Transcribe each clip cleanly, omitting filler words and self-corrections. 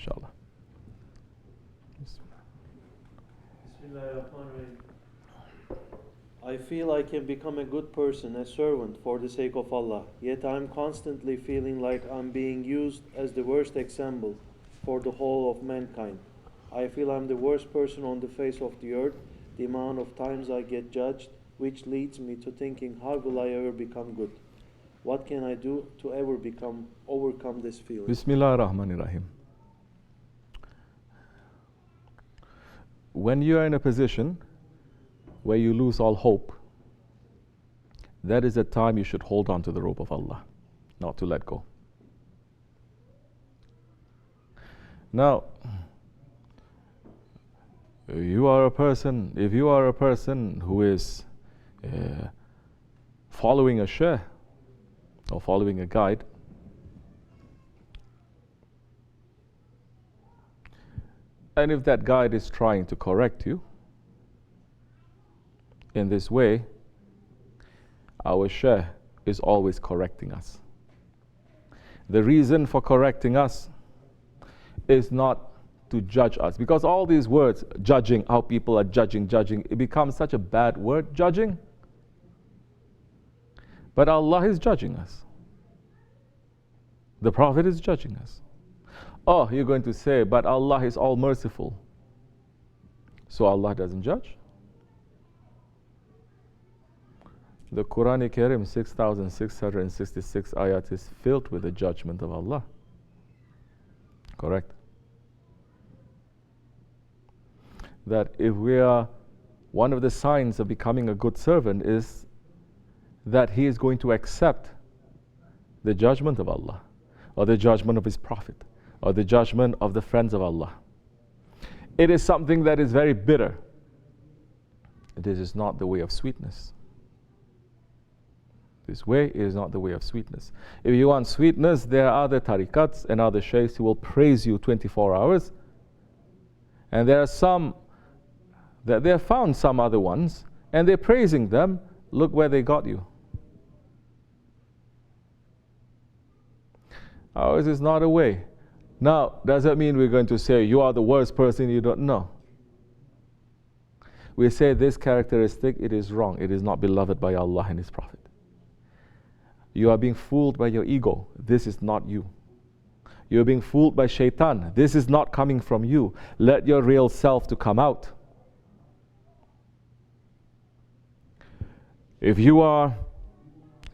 inshallah. I feel I can become a good person, a servant for the sake of Allah, yet I am constantly feeling like I'm being used as the worst example for the whole of mankind. I feel I'm the worst person on the face of the earth, the amount of times I get judged, which leads me to thinking, how will I ever become good? What can I do to ever overcome this feeling? Bismillah ar-Rahman ar-Rahim. When you are in a position where you lose all hope, that is the time you should hold on to the rope of Allah, not to let go. Now, if you are a person who is following a Seyh or following a guide, and if that guide is trying to correct you in this way, our Seyh is always correcting us. The reason for correcting us is not to judge us, because all these words, judging, how people are judging, it becomes such a bad word, judging. But Allah is judging us. The Prophet is judging us. Oh, you're going to say, but Allah is all merciful, so Allah doesn't judge? The Quran Karim, 6,666 ayat, is filled with the judgment of Allah. Correct? That if we are, one of the signs of becoming a good servant is that he is going to accept the judgment of Allah, or the judgment of his Prophet, or the judgment of the friends of Allah. It is something that is very bitter. This is not the way of sweetness. This way is not the way of sweetness. If you want sweetness, there are other tarikats and other shaykhs who will praise you 24 hours. And there are some, that they have found some other ones, and they're praising them. Look where they got you. Ours is not a way. Now, does that mean we're going to say, you are the worst person, you don't know? We say this characteristic, it is wrong. It is not beloved by Allah and His Prophet. You are being fooled by your ego. This is not you. You're being fooled by shaitan. This is not coming from you. Let your real self to come out. If you are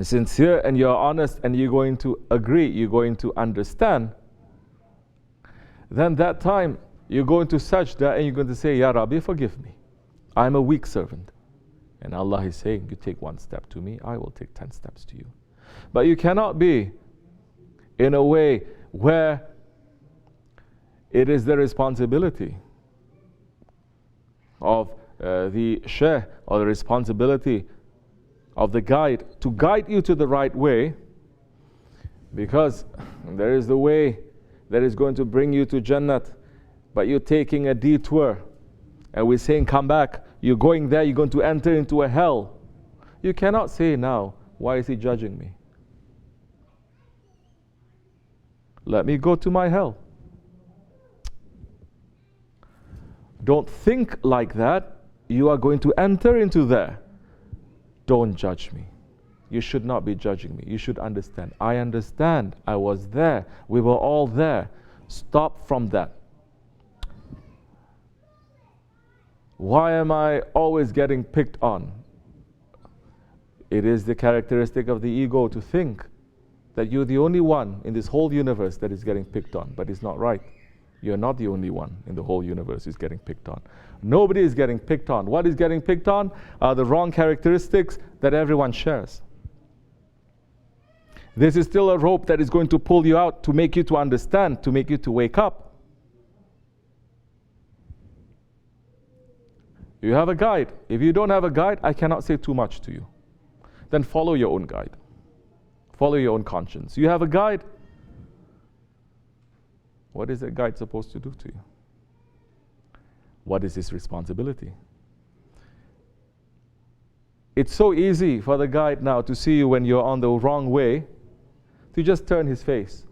sincere and you're honest and you're going to agree, you're going to understand, then that time you're going to sajda and you're going to say, Ya Rabbi, forgive me. I'm a weak servant. And Allah is saying, you take one step to me, I will take 10 steps to you. But you cannot be in a way where it is the responsibility of the Seyh, or the responsibility of the guide to guide you to the right way, because there is the way that is going to bring you to Jannat, but you're taking a detour and we're saying come back, you're going there, you're going to enter into a hell. You cannot say now, why is he judging me? Let me go to my hell. Don't think like that. You are going to enter into there. Don't judge me. You should not be judging me. You should understand. I understand. I was there. We were all there. Stop from that. Why am I always getting picked on? It is the characteristic of the ego to think that you're the only one in this whole universe that is getting picked on, but it's not right. You're not the only one in the whole universe who's getting picked on. Nobody is getting picked on. What is getting picked on are the wrong characteristics that everyone shares. This is still a rope that is going to pull you out to make you to understand, to make you to wake up. You have a guide. If you don't have a guide, I cannot say too much to you. Then follow your own guide. Follow your own conscience. You have a guide. What is that guide supposed to do to you? What is his responsibility? It's so easy for the guide now to see you when you're on the wrong way, to just turn his face.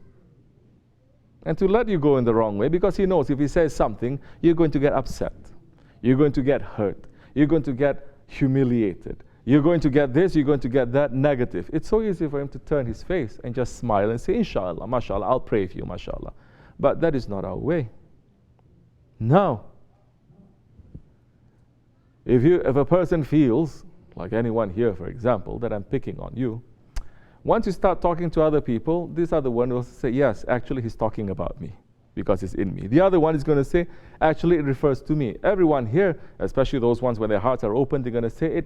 and to let you go in the wrong way, because he knows if he says something, you're going to get upset. You're going to get hurt. You're going to get humiliated. You're going to get this, you're going to get that negative. It's so easy for him to turn his face and just smile and say, Inshallah, mashallah, I'll pray for you, mashallah. But that is not our way. No. If a person feels, like anyone here, for example, that I'm picking on you, once you start talking to other people, this other one will say, yes, actually he's talking about me because it's in me. The other one is going to say, actually it refers to me. Everyone here, especially those ones when their hearts are open, they're going to say,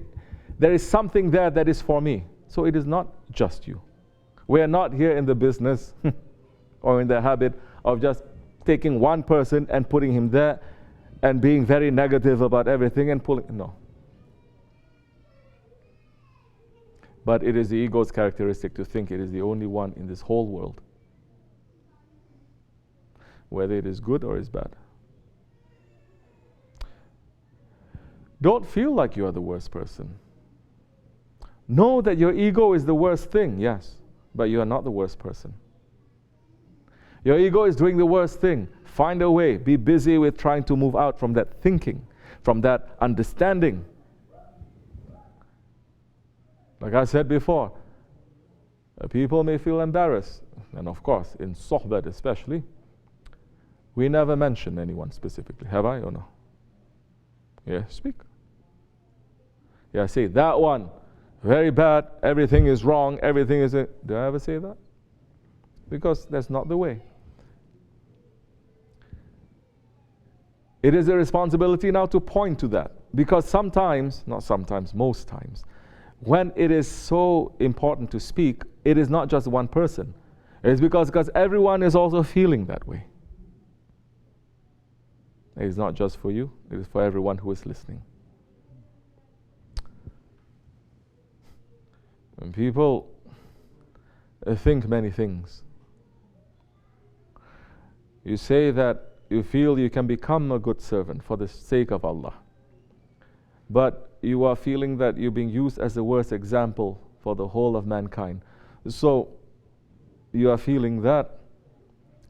there is something there that is for me. So it is not just you. We are not here in the business or in the habit of just taking one person and putting him there and being very negative about everything and pulling. No. But it is the ego's characteristic to think it is the only one in this whole world, whether it is good or is bad. Don't feel like you are the worst person. Know that your ego is the worst thing, yes, but you are not the worst person. Your ego is doing the worst thing. Find a way. Be busy with trying to move out from that thinking, from that understanding. Like I said before, people may feel embarrassed, and of course, in sohbet especially, we never mention anyone specifically. Have I or no? Yeah, speak. Yeah, say that one, very bad, everything is wrong, everything is... Do I ever say that? Because that's not the way. It is a responsibility now to point to that. Because sometimes, not sometimes, most times, when it is so important to speak, it is not just one person. It is because everyone is also feeling that way. It is not just for you, it is for everyone who is listening. And people think many things. You say that you feel you can become a good servant for the sake of Allah. But you are feeling that you're being used as the worst example for the whole of mankind. So you are feeling that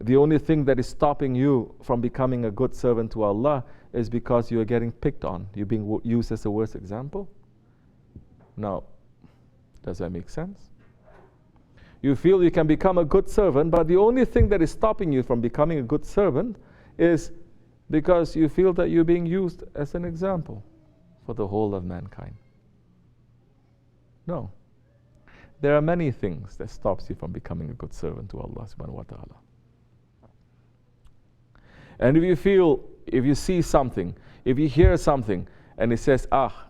the only thing that is stopping you from becoming a good servant to Allah is because you are getting picked on. You're being used as the worst example. Now, does that make sense? You feel you can become a good servant, but the only thing that is stopping you from becoming a good servant is because you feel that you're being used as an example for the whole of mankind. No. There are many things that stops you from becoming a good servant to Allah subhanahu wa ta'ala. And if you see something, if you hear something, and it says,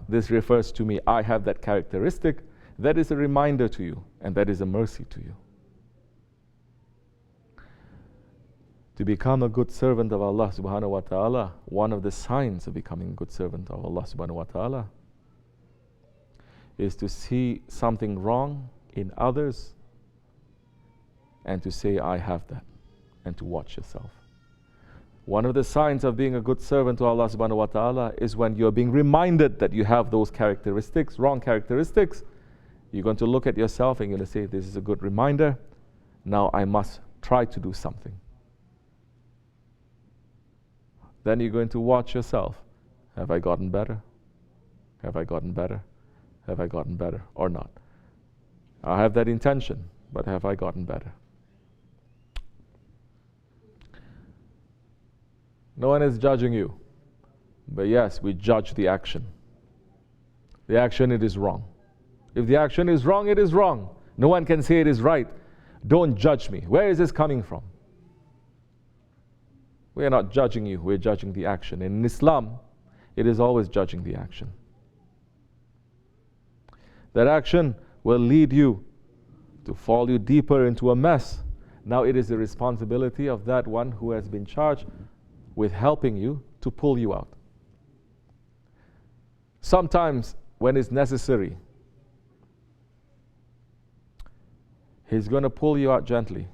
this refers to me, I have that characteristic, that is a reminder to you, and that is a mercy to you. To become a good servant of Allah subhanahu wa ta'ala, one of the signs of becoming a good servant of Allah subhanahu wa ta'ala is to see something wrong in others and to say, I have that, and to watch yourself. One of the signs of being a good servant to Allah subhanahu wa ta'ala is when you're being reminded that you have those characteristics, wrong characteristics. You're going to look at yourself and you're going to say, this is a good reminder. Now I must try to do something. Then you're going to watch yourself. Have I gotten better? Have I gotten better? Have I gotten better or not? I have that intention, but have I gotten better? No one is judging you. But yes, we judge the action. The action, it is wrong. If the action is wrong, it is wrong. No one can say it is right. Don't judge me. Where is this coming from? We are not judging you, we're judging the action. In Islam, it is always judging the action. That action will lead you to fall you deeper into a mess. Now it is the responsibility of that one who has been charged with helping you to pull you out. Sometimes when it's necessary, he's going to pull you out gently.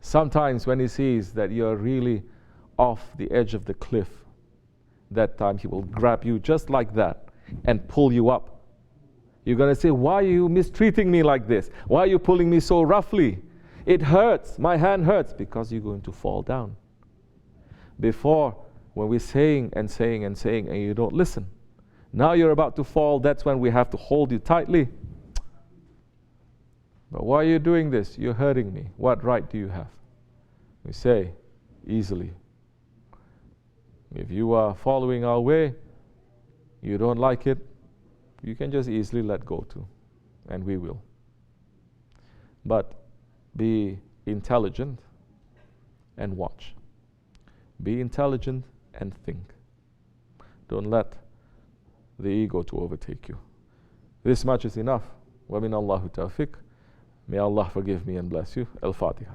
Sometimes when he sees that you're really off the edge of the cliff, that time he will grab you just like that and pull you up. You're going to say, why are you mistreating me like this? Why are you pulling me so roughly? It hurts, my hand hurts, because you're going to fall down. Before, when we're saying and saying and saying and you don't listen, now you're about to fall, that's when we have to hold you tightly. But why are you doing this? You're hurting me. What right do you have? We say, easily. If you are following our way, you don't like it, you can just easily let go too, and we will. But be intelligent and watch. Be intelligent and think. Don't let the ego to overtake you. This much is enough. وَمِنَ اللَّهُ تَوْفِيقٌ. May Allah forgive me and bless you. Al-Fatiha.